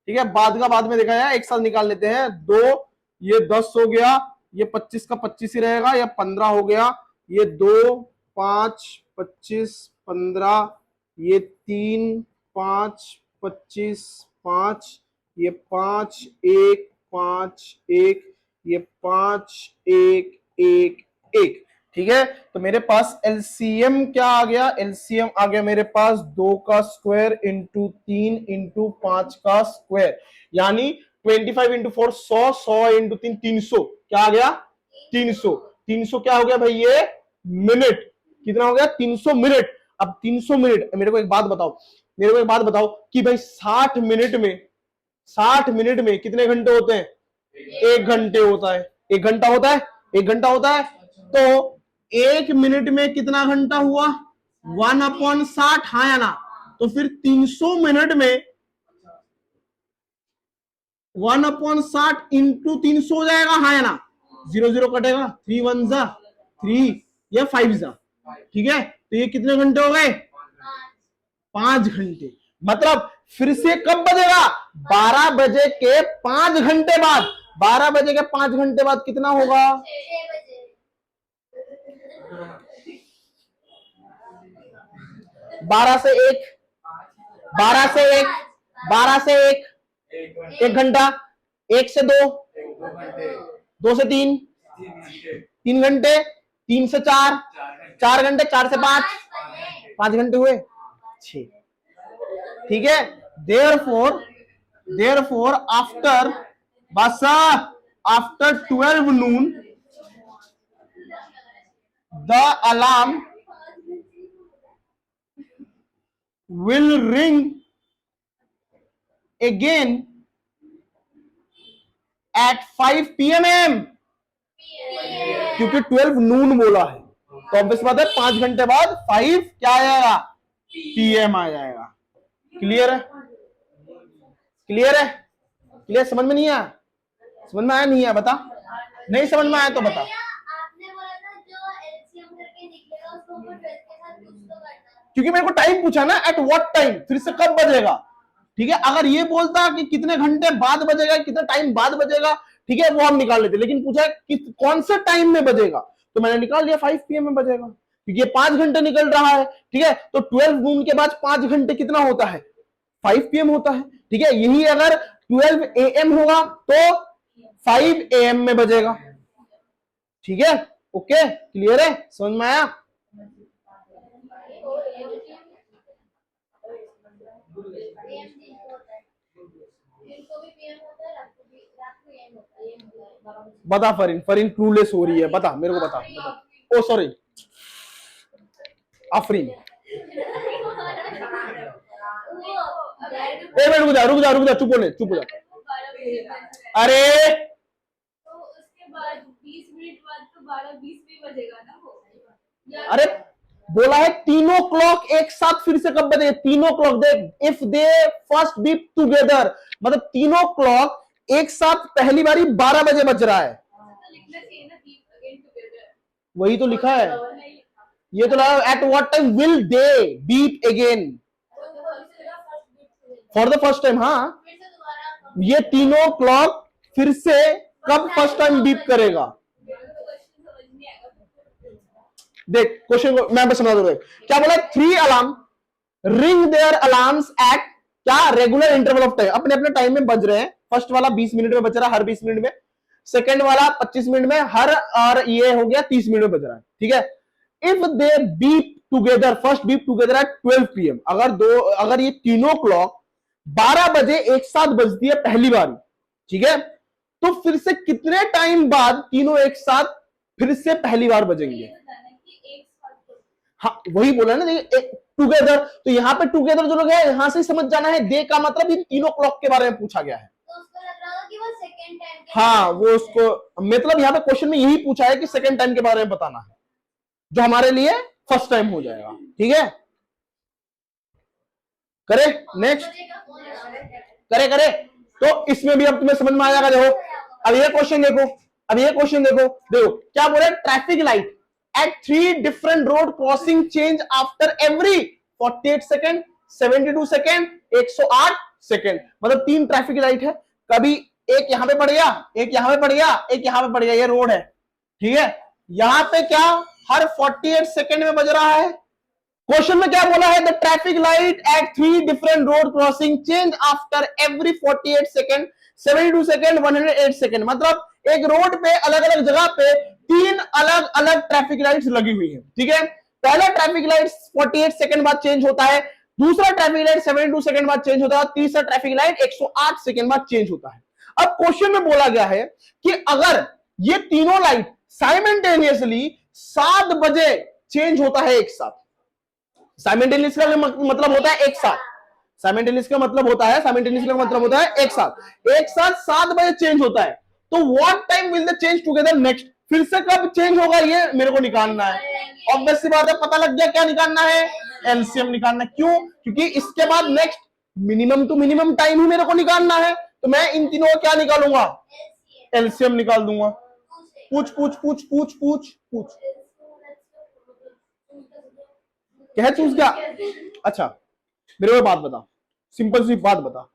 ठीक है, बाद में देखा जाए, एक साथ निकाल लेते हैं। 2, ये 10 हो गया, ये 25 का 25 ही रहेगा, या 15 हो गया, ये 2 5 25 15, ये 3 5 25 5, ये 5 1 5 1, ये 5 1 1 1। ठीक है, तो मेरे पास एलसीएम क्या आ गया? एलसीएम आ गया मेरे पास 2 का स्क्वायर इंटू 3 इंटू 5 का स्क्वायर, यानी 25 इंटू 4 100, 100 इंटू 3 300। क्या आ गया? 300 क्या हो गया भाई? ये मिनट। कितना हो गया? 300 मिनट। अब 300 मिनट, मेरे को एक बात बताओ कि भाई 60 मिनट में कितने घंटे होते हैं? 1 घंटे होता है। 1 घंटा होता है, तो 1 मिनट में कितना घंटा हुआ? 1/60, हाँ या ना? तो फिर 300 मिनट में 1/60 इंटू 300 हो जाएगा, हाँ या ना? 0 0 कटेगा, 3 1 जा 3 या 5 जा। ठीक है, तो ये कितने घंटे हो गए? 5 घंटे। मतलब फिर से कब बजेगा? 12 बजे के 5 घंटे बाद। 12 बजे के 5 घंटे बाद कितना होगा? 12 से 1, 1 घंटा, 1 से 2, 2 से 3, 3 घंटे, 3 से 4, 4 घंटे, 4 से 5, 5 घंटे हुए 6। ठीक है, therefore therefore after 12 noon the alarm will ring again at 5 p.m. क्योंकि 12 नून बोला है तो ऑब्वियस बात है 5 घंटे बाद 5 क्या आ जाएगा पीएम आ जाएगा। क्लियर है? क्लियर है? क्लियर? समझ में नहीं आया? समझ में आया नहीं है? बता। नहीं समझ में आया तो बता। आपने बोला था जो एलसीएम करके निकलेगा उसको 12 के साथ कुछ तो करना, क्योंकि मेरे को टाइम पूछा ना, एट व्हाट टाइम, फिर से कब बजेगा। ठीक है, अगर ये बोलता कि कितने घंटे बाद बजेगा, कितने टाइम बाद बजेगा, ठीक है, वो हम निकाल लेते, लेकिन पूछा कि कौन से टाइम में बजेगा, तो मैंने निकाल लिया 5 PM में बजेगा, क्योंकि ये 5 घंटे निकल रहा है। ठीक है, तो 12 नून के बाद 5 घंटे कितना होता है 5 PM होता है। ठीक है, यही अगर 12 AM होगा तो 5 AM में बजेगा। ठीक है, ओके, क्लियर है? समझ में आया? बता फरीन, फरीन क्लूलेस हो रही है, बता मेरे को, बता, बता। ओ सॉरी आफरीन, रुक जा रुक जा रुक जा, चुप होने, चुप हो जा। अरे तो उसके बाद 20 मिनट बाद तो 12:20 भी बजेगा ना वो। अरे बोला है तीनों क्लॉक एक साथ फिर से कब बजे, तीनों क्लॉक, देख, if they first beep together, मतलब तीनों क्लॉक एक साथ पहली बारी 12 बजे बज रहा है, तो लिखना चाहिए ना बीप अगेन टुगेदर। वही तो लिखा है। ये तो लगा at what time will they beep again for the first time. हाँ, फिर से दोबारा ये तीनों क्लॉक फिर से कब फर्स्ट टाइम बीप करेगा। क्वेश्चन समझ नहीं आएगा। देख क्वेश्चन को मैं बस समझा दूं, क्या बोला, 3 alarm ring there alarms at क्या रेगुलर इंटरवल ऑफ टाइम, अपने अपने टाइम में बज रहे हैं। फर्स्ट वाला 20 मिनट में बज रहा है, हर 20 मिनट में। सेकंड वाला 25 मिनट में, हर, और ये हो गया 30 मिनट में बज रहा है। ठीक है, if they beep together, first beep together at 12 PM, अगर ये तीनों क्लॉक 12 बजे एक साथ बजती है पहली बारी, ठीक है, तो फिर से कितने टाइम बाद तीनों एक साथ फिर से पहली बार बजेंगे। हाँ वही बोला ना, टुगेदर, तो यहाँ पे टुगेदर जो लोग है यहां से समझ जाना है, दे का मतलब इन तीनों क्लॉक के बारे में पूछा गया है। तो उसको लग रहा होगा कि वो सेकंड टाइम के हाँ, वो उसको मतलब यहाँ पे क्वेश्चन में यही पूछा है कि सेकंड टाइम के बारे में बताना है, जो हमारे लिए फर्स्ट टाइम हो जाएगा। ठीक है, करे नेक्स्ट, करे करे, तो इसमें भी अब तुम्हें समझ में आ जाएगा। देखो अब ये क्वेश्चन देखो, अब ये क्वेश्चन देखो, देखो क्या बोल रहा है, traffic light at 3 different road crossing change after every 48 second, 72 second, 108 second, मतलब 3 ट्रैफिक लाइट है, कभी एक यहां पे पड़ गया, एक यहां पे पड़ गया, एक यहां पे पड़ गया, ये रोड है। ठीक है, यहां पे क्या हर 48 सेकेंड में बज रहा है। क्वेश्चन में क्या बोला है, the traffic light at 3 different road crossing change after every 48 second, 72 second, 108 second, मतलब एक रोड पे अलग अलग जगह पे 3 अलग अलग ट्रैफिक लाइट्स लगी हुई है। ठीक है, पहला ट्रैफिक लाइट 48 सेकेंड बाद चेंज होता है, दूसरा ट्रैफिक लाइट 72 सेकेंड बाद चेंज होता है, तीसरा ट्रैफिक लाइट 108 सेकेंड बाद चेंज होता है। अब क्वेश्चन में बोला गया है कि अगर ये तीनों लाइट साइमल्टेनियसली 7 बजे चेंज होता है एक साथ, साइमल्टेनियस का मतलब होता है एक साथ, साइमल्टेनियस का मतलब होता है, साइमल्टेनियस का मतलब होता है एक साथ 7 बजे चेंज होता है, तो what time will they change together next, फिर से कब चेंज होगा ये मेरे को निकालना है। ऑब्वियस सी बात है, पता लग गया क्या निकालना है, एलसीएम निकालना है। क्यों? क्योंकि इसके बाद next minimum to minimum time ही मेरे को निकालना है, तो मैं इन तीनों का क्या निकालूंगा, एलसीएम निकाल दूंगा। पूछ पूछ पूछ पूछ पूछ पूछ, क्या चूज क्या? अच्छा मेरे को बात बता, सिंपल सी बात बता,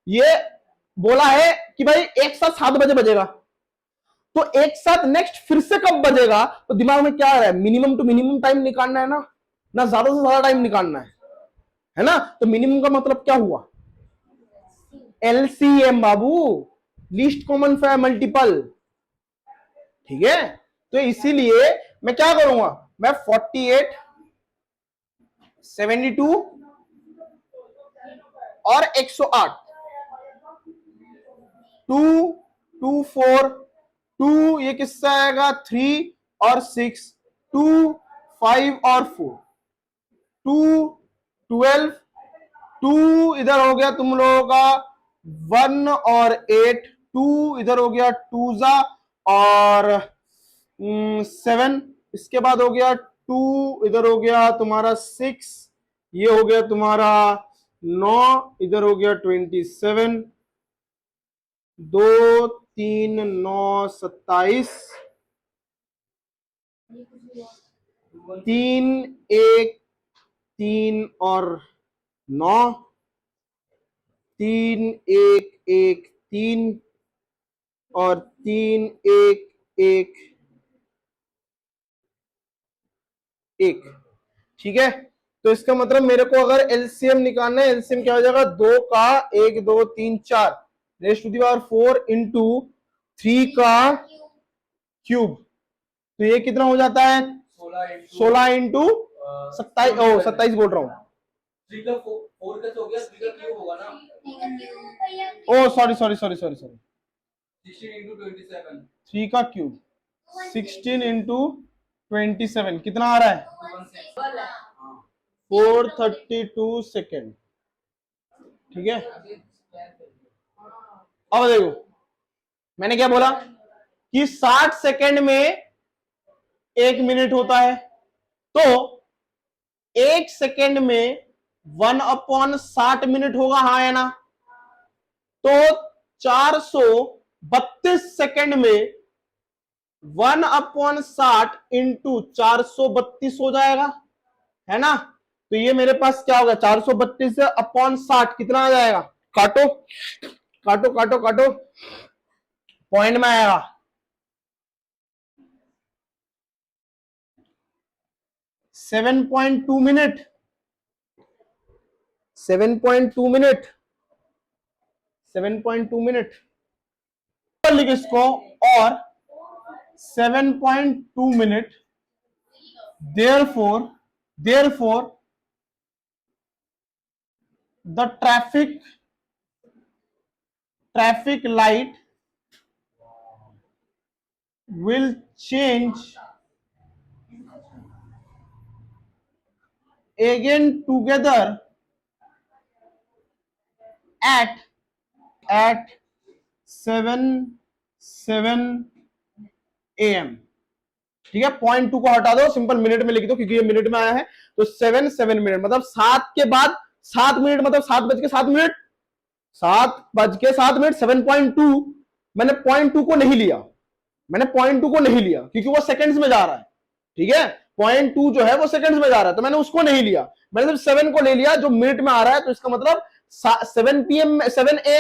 ये बोला है कि भाई एक साथ 7 बजे बजेगा, तो एक साथ नेक्स्ट फिर से कब बजेगा, तो दिमाग में क्या आ रहा है, मिनिमम टू मिनिमम टाइम निकालना है ना, ना ज्यादा से ज्यादा टाइम निकालना है ना, तो मिनिमम का मतलब क्या हुआ, एलसीएम बाबू, लीस्ट कॉमन मल्टीपल। ठीक है, तो इसीलिए मैं क्या करूंगा, मैं 48, 72 और 108 2 2 4 2, ये किससे आएगा 3 और 6, 2 5 और 4, 2 12, 2 इधर हो गया तुम लोगों का 1 और 8, 2 इधर हो गया 2 जा और 7, इसके बाद हो गया 2 इधर हो गया तुम्हारा 6, ये हो गया तुम्हारा 9, इधर हो गया 27, 2 3 9 27, 3 1 3 और 9, 3 1 1 3 और 3 1 1 1, ठीक है। तो इसका मतलब मेरे को अगर एलसीएम निकालना है, एलसीएम क्या हो जाएगा 2 का 1 2 3 4 raise to the power 4 into 3 का क्यूब, तो ये कितना हो जाता है 16 इंटू 27, ओ 27 बोल रहा हूं, 3 का 4 का हो गया, 3 का क्यूब होगा ना, oh sorry sorry sorry sorry sorry 16 into 27, 3 का क्यूब 16 इंटू 27 कितना आ रहा है 432 सेकेंड, ठीक है। अब देखो मैंने क्या बोला कि 60 सेकेंड में 1 मिनट होता है, तो 1 सेकेंड में 1/60 मिनट होगा, हाँ है ना। तो 432 सेकेंड में 1/60 इंटू 432 हो जाएगा, है ना। तो ये मेरे पास क्या होगा 432 अपॉन 60 कितना आ जाएगा, काटो काटो काटो काटो, पॉइंट में आएगा 7.2 मिनट, 7.2 मिनट, 7.2 मिनट लिख इसको, और 7.2 minute, therefore the traffic light will change again together at 7 AM, ठीक है। 0.2 को हटा दो, सिंपल मिनट में लिख दो क्योंकि ये मिनट में आया है, तो 7 मिनट मतलब 7 के बाद 7 मिनट मतलब 7:07 मिनट, 7:07 मिनट 7.2, मैंने 0.2 को नहीं लिया, मैंने 0.2 को नहीं लिया क्योंकि वो सेकंड्स में जा रहा है, ठीक है। 0.2 जो है वो सेकंड्स में जा रहा है, तो मैंने उसको नहीं लिया, मैंने सिर्फ 7 को ले लिया जो मिनट में आ रहा है। तो इसका मतलब 7 AM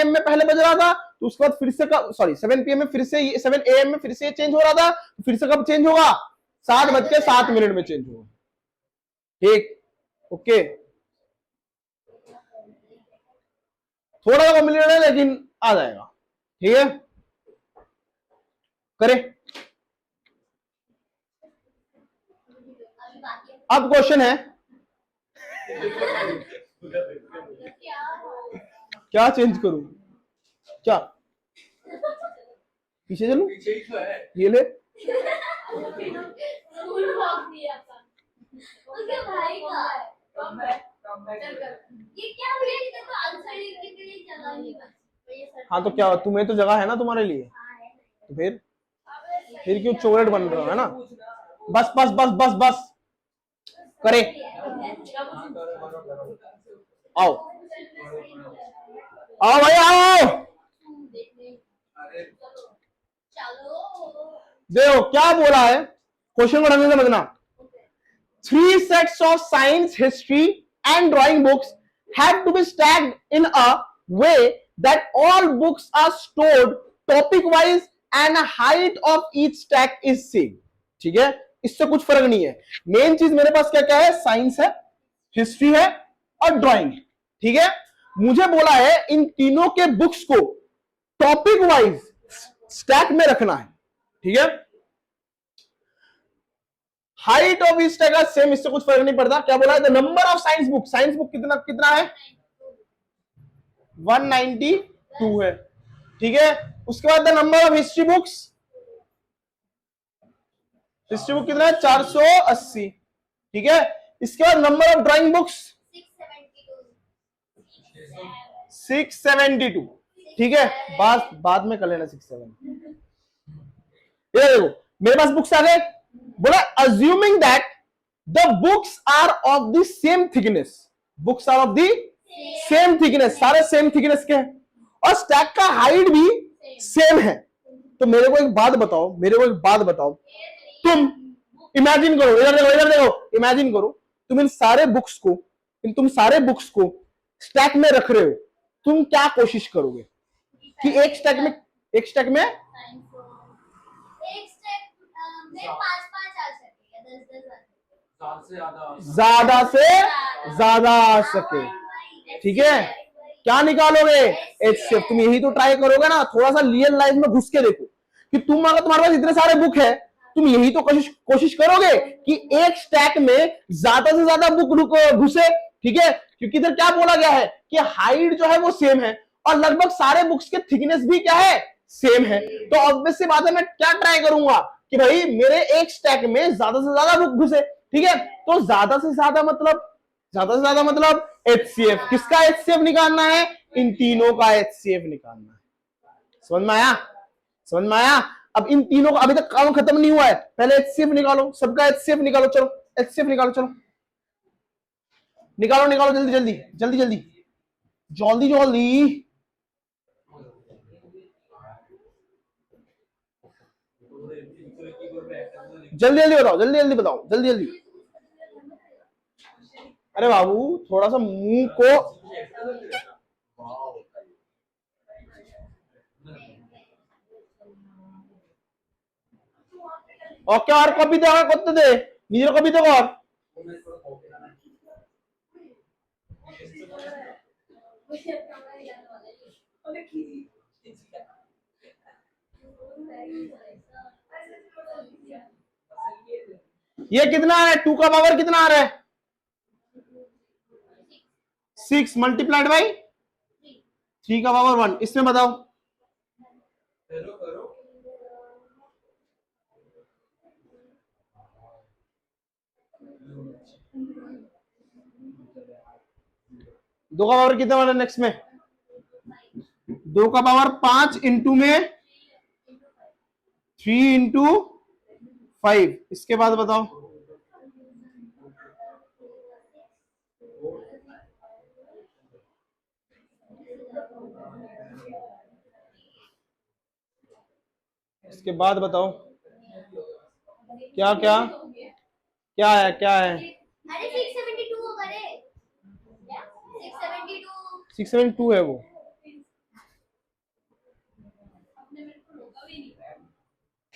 में पहले बज रहा था, तो उसके बाद फिर से सॉरी 7 PM में फिर से 7 AM में फिर से चेंज हो रहा था, तो फिर से कब चेंज होगा 7:07 मिनट में चेंज होगा, ठीक ओके। थोड़ा सा कॉम्प्लिकेटेड है लेकिन आ जाएगा, ठीक है। करें अब क्वेश्चन है क्या चेंज करूं, क्या पीछे चलूं, पीछे ही तो है, ये ले उसके भाई का कम बैक ये क्या मेरी तो आंसर ही के लिए चला नहीं बस। हाँ तो क्या तुम्हें तो जगह है ना तुम्हारे लिए, तो फिर क्यों चोरेट बन रहे हो, है ना। बस बस बस बस बस करे, आओ आओ भाई आओ, चलो देखो क्या बोला है, क्वेश्चन को ढंग से समझना। 3 sets of science, history and drawing books have to be stacked in a way that all books are stored topic wise and height of each stack is same, ठीक है। इससे कुछ फर्क नहीं है, मेन चीज मेरे पास क्या क्या है, साइंस है, हिस्ट्री है और ड्राइंग, ठीक है। मुझे बोला है इन तीनों के बुक्स को टॉपिक वाइज स्टैक में रखना है, ठीक है। हाइट ऑफ ईच स्टैक का सेम, इससे कुछ फर्क नहीं पड़ता। क्या बोला है, the number of science book कितना कितना है 192 है, ठीक है। उसके बाद the number of history books, history book कितना है 480, ठीक है। इसके बाद नंबर ऑफ ड्राइंग बुक्स 672, ठीक है। बाद में कर लेना 67। ये देखो मेरे पास बुक्स आ गए, बोला assuming that the books are of the same thickness, books are of the same thickness, सारे सेम थिकनेस के हैं और स्टैक का हाइट भी सेम है। तो मेरे को एक बात बताओ, तुम इमेजिन करो, इधर देखो, इमेजिन करो तुम इन सारे बुक्स को स्टैक में रख रहे हो, तुम क्या कोशिश करोगे कि एक स्टैक में एक स्टेप में 5-5 आ सके या 10-10 ज्यादा से ज्यादा आ सके, ठीक है। क्या निकालोगे? एचसीएफ। तुम यही तो ट्राई करोगे ना, थोड़ा सा रियल लाइफ में घुस के देखो कि तुम अगर तुम्हारे पास इतने सारे बुक है, तुम यही तो कोशिश करोगे कि एक स्टैक में ज्यादा से ज्यादा बुक घुसे, ठीक है। क्योंकि इधर क्या बोला गया है कि हाइट जो है वो सेम है और लगभग सारे बुक्स के थिकनेस भी क्या है, सेम है। तो ऑब्वियस सी बात है, मैं क्या ट्राई करूंगा कि भाई मेरे एक स्टैक में ज्यादा से ज्यादा बुक घुसे, ठीक है। तो ज्यादा से ज्यादा मतलब एचसीएफ। किसका एचसीएफ निकालना है? इन तीनों का एचसीएफ निकालना है। समझ में आया? अब इन तीनों का अभी तक काम खत्म नहीं हुआ है, पहले एचसीएफ निकालो, सबका एचसीएफ निकालो। चलो एचसीएफ निकालो, चलो निकालो जल्दी बताओ। अरे बाबू थोड़ा सा मुंह को, ओके और कभी देखा करते दे নিজের कभी देखो और ये कितना है? 2 का पावर कितना आ रहा है? 6 मल्टीप्लाइड बाई 3 का पावर 1। इसमें बताओ करो 2 का पावर कितना वाला नेक्स्ट में? 2 का पावर 5 इंटू में 3 इंटू 5। इसके बाद बताओ क्या क्या क्या है? अरे 672 होगा रे, 672 है वो।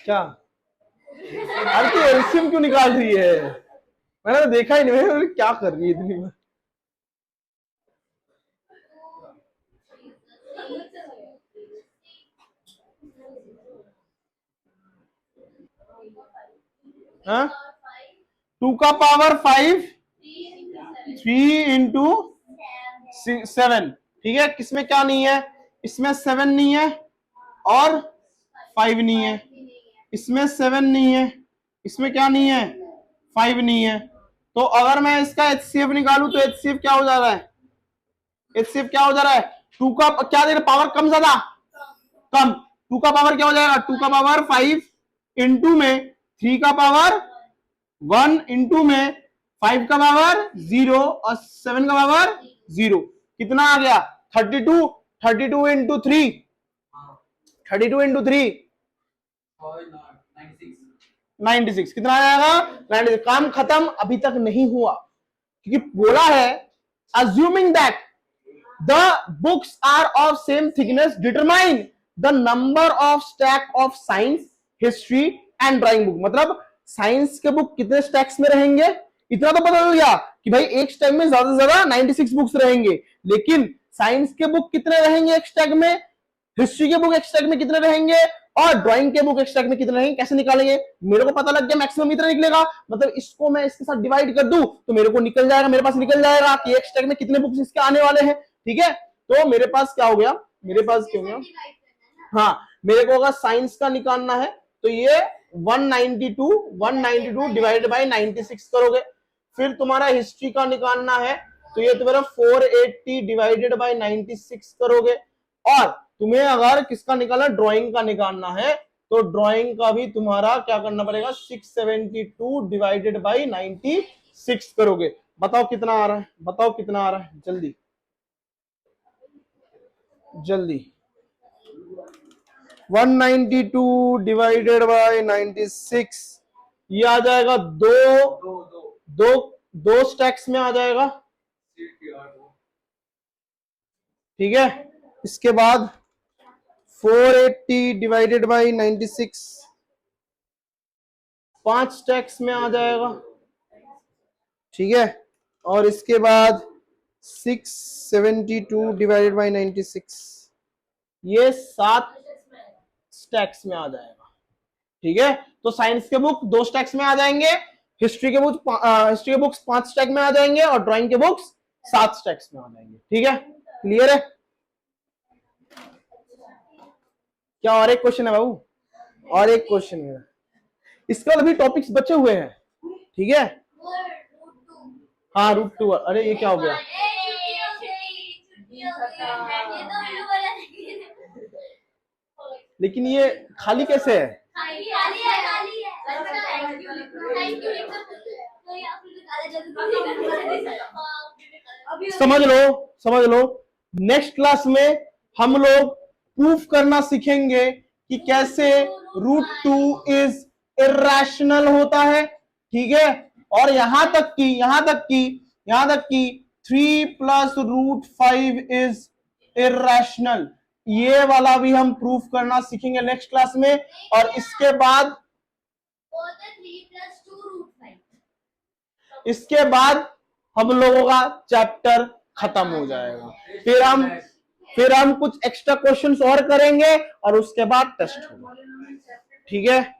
क्या? अरे तू एलसीएम क्यों निकाल रही है? मैंने तो देखा ही नहीं, मैंने क्या कर रही है इतनी बार। हाँ 2 का पावर 5 3 इंटू 7, ठीक है। किसमें क्या नहीं है? इसमें 7 नहीं है और 5 नहीं है, इसमें 7 नहीं है, इसमें क्या नहीं है? 5 नहीं है। तो अगर मैं इसका एचसीएफ निकालूं तो एचसीएफ क्या हो जा रहा है? 2 का क्या दे रहा? पावर कम ज्यादा? कम। 2 का पावर क्या हो जाएगा? 2 का पावर 5 इंटू में 3 का पावर 1 इंटू में 5 का पावर 0 और 7 का पावर 0। कितना आ गया? 32 इंटू 3, 32 इंटू 3 96। कितना आ जाएगा? 96। काम खत्म, अभी तक नहीं हुआ क्योंकि बोला है assuming that the books are of same thickness determine the number of stack of science, history and drawing book। मतलब साइंस के बुक कितने स्टैक्स में रहेंगे इतना तो पता चल गया कि भाई एक स्टैक में ज्यादा से ज्यादा 96 बुक्स रहेंगे, लेकिन साइंस के बुक कितने रहेंगे एक स्टैक में, हिस्ट्री के बुक एक स्टैक में कितने रहेंगे और ड्राइंग के बुक एक स्टैक में कितने रहेंगे? कैसे निकालेंगे? मेरे को पता लग गया मैक्सिमम इतना निकलेगा, मतलब इसको मैं इसके साथ डिवाइड कर दूं तो मेरे को निकल जाएगा, मेरे पास निकल जाएगा कि एक स्टैक में कितने बुक्स इसके आने वाले हैं, ठीक है। तो मेरे पास क्या हो गया? हाँ मेरे को अगर साइंस का निकालना है तो ये 192 डिवाइडेड बाय 96 करोगे। फिर तुम्हारा हिस्ट्री का निकालना है तो ये तुम्हारा 480 डिवाइडेड बाय 96 करोगे। और तुम्हें अगर किसका निकालना, ड्राइंग का निकालना है तो ड्राइंग का भी तुम्हारा क्या करना पड़ेगा, 672 डिवाइडेड बाय 96 करोगे। बताओ कितना आ रहा है, बताओ कितना आ रहा है, जल्दी जल्दी। 192 डिवाइडेड बाय 96 ये आ जाएगा दो दो दो स्टैक्स में आ जाएगा, ठीक है। इसके बाद 480 डिवाइडेड बाय 96 5 स्टैक्स में आ जाएगा, ठीक है। और इसके बाद 672 डिवाइडेड बाय 96 ये 7 स्टैक्स में आ जाएगा, ठीक है। तो साइंस के बुक 2 स्टैक्स में आ जाएंगे, हिस्ट्री के बुक्स 5 स्टैक में आ जाएंगे और ड्राइंग के बुक्स 7 स्टैक्स में आ जाएंगे, ठीक है। क्लियर है? क्या और एक क्वेश्चन है बाबू? और एक क्वेश्चन है, इसका अभी टॉपिक्स बचे हुए हैं, ठीक है। हाँ √2। अरे ये क्या हो गया? लेकिन ये खाली कैसे है? समझ लो नेक्स्ट क्लास में हम लोग प्रूफ करना सीखेंगे कि कैसे √2 इज इर्रेशनल होता है, ठीक है। और यहां तक कि 3 प्लस √5 इज इर्रेशनल, ये वाला भी हम प्रूफ करना सीखेंगे नेक्स्ट क्लास में। और इसके बाद हम लोगों का चैप्टर खत्म हो जाएगा। फिर हम कुछ एक्स्ट्रा क्वेश्चंस और करेंगे और उसके बाद टेस्ट होगा, ठीक है।